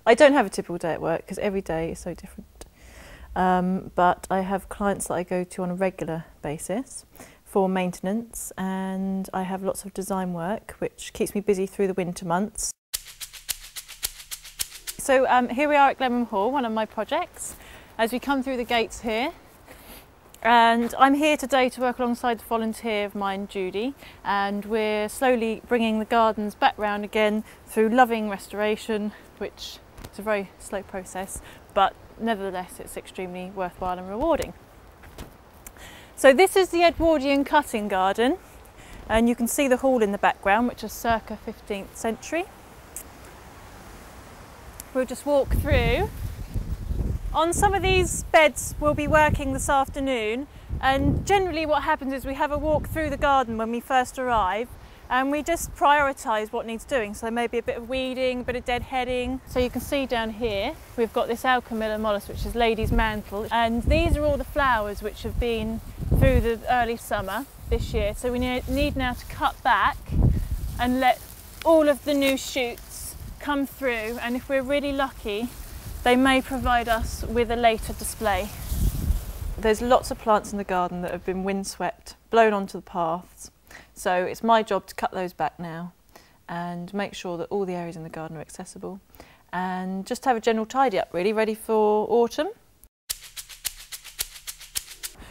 I don't have a typical day at work because every day is so different. But I have clients that I go to on a regular basis for maintenance, and I have lots of design work which keeps me busy through the winter months. So here we are at Glenham Hall, one of my projects, as we come through the gates here. And I'm here today to work alongside a volunteer of mine, Judy, and we're slowly bringing the gardens back round again through loving restoration, which is a very slow process, but nevertheless it's extremely worthwhile and rewarding. So this is the Edwardian cutting garden, and you can see the hall in the background, which is circa 15th century. We'll just walk through. On some of these beds we'll be working this afternoon, and generally what happens is we have a walk through the garden when we first arrive, and we just prioritise what needs doing. So there may be a bit of weeding, a bit of deadheading. So you can see down here we've got this Alchemilla mollis, which is lady's mantle, and these are all the flowers which have been through the early summer this year. So we need now to cut back and let all of the new shoots come through, and if we're really lucky they may provide us with a later display. There's lots of plants in the garden that have been windswept, blown onto the paths, so it's my job to cut those back now and make sure that all the areas in the garden are accessible, and just have a general tidy up, really, ready for autumn.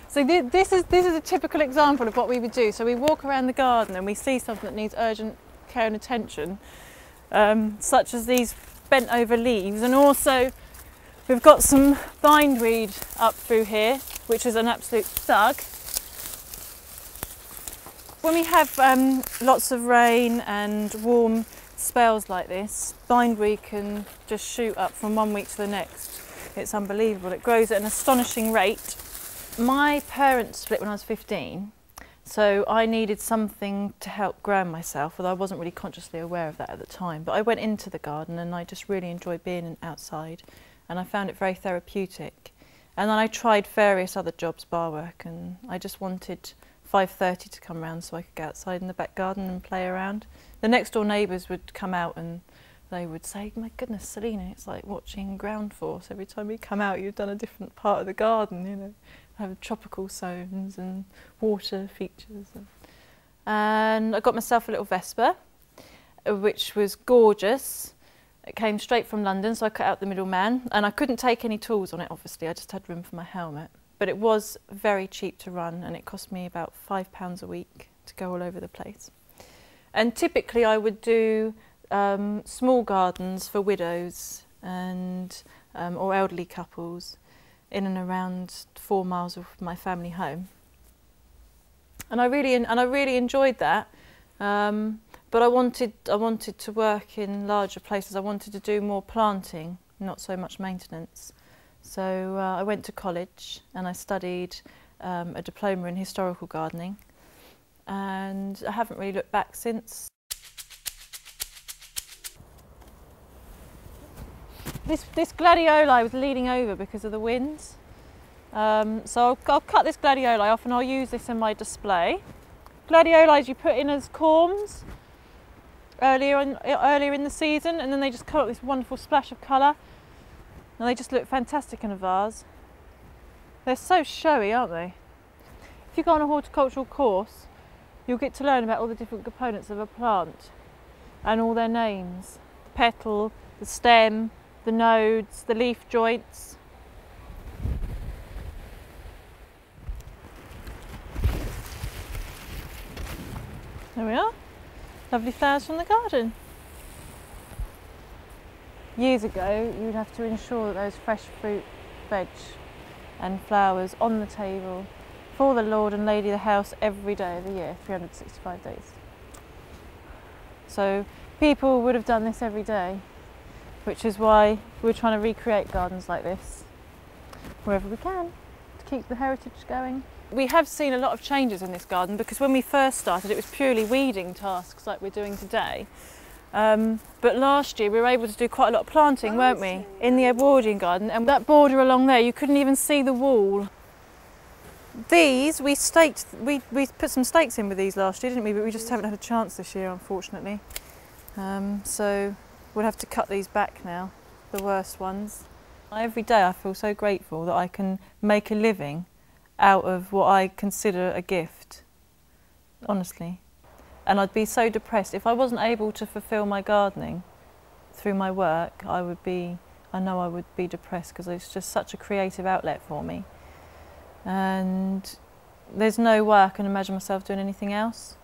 So this is a typical example of what we would do. So we walk around the garden and we see something that needs urgent care and attention, such as these bent over leaves, and also we've got some bindweed up through here, which is an absolute thug. When we have lots of rain and warm spells like this, bindweed can just shoot up from one week to the next. It's unbelievable. It grows at an astonishing rate. My parents split when I was 15, so I needed something to help ground myself, although I wasn't really consciously aware of that at the time. But I went into the garden and I just really enjoyed being outside, and I found it very therapeutic. And then I tried various other jobs, bar work, and I just wanted 5:30 to come round so I could go outside in the back garden and play around. The next door neighbours would come out and they would say, "My goodness, Selina, it's like watching ground force. Every time you come out you've done a different part of the garden, you know. I have tropical zones and water features." And I got myself a little Vespa, which was gorgeous. It came straight from London, so I cut out the middleman, and I couldn't take any tools on it, obviously. I just had room for my helmet. But it was very cheap to run, and it cost me about £5 a week to go all over the place. And typically I would do small gardens for widows and or elderly couples in and around 4 miles of my family home, and I really enjoyed that. But I wanted to work in larger places. I wanted to do more planting, not so much maintenance. So I went to college and I studied a diploma in historical gardening, and I haven't really looked back since. This gladioli was leaning over because of the winds. So I'll cut this gladioli off and I'll use this in my display. Gladiolis you put in as corms earlier in the season, and then they just come up with this wonderful splash of colour, and they just look fantastic in a vase. They're so showy, aren't they? If you go on a horticultural course, you'll get to learn about all the different components of a plant and all their names. The petal, the stem, the nodes, the leaf joints. There we are, lovely flowers from the garden. Years ago, you'd have to ensure that there was fresh fruit, veg and flowers on the table for the Lord and Lady of the house every day of the year, 365 days. So people would have done this every day, which is why we're trying to recreate gardens like this wherever we can to keep the heritage going. We have seen a lot of changes in this garden, because when we first started it was purely weeding tasks like we're doing today. But last year we were able to do quite a lot of planting, weren't we, in the Edwardian garden, and that border along there you couldn't even see the wall. These we staked, we put some stakes in with these last year, didn't we, but we just haven't had a chance this year, unfortunately. So we'll have to cut these back now. the worst ones. Every day I feel so grateful that I can make a living out of what I consider a gift, honestly. And I'd be so depressed if I wasn't able to fulfil my gardening through my work. I know I would be depressed, because it's just such a creative outlet for me. And there's no way I can imagine myself doing anything else.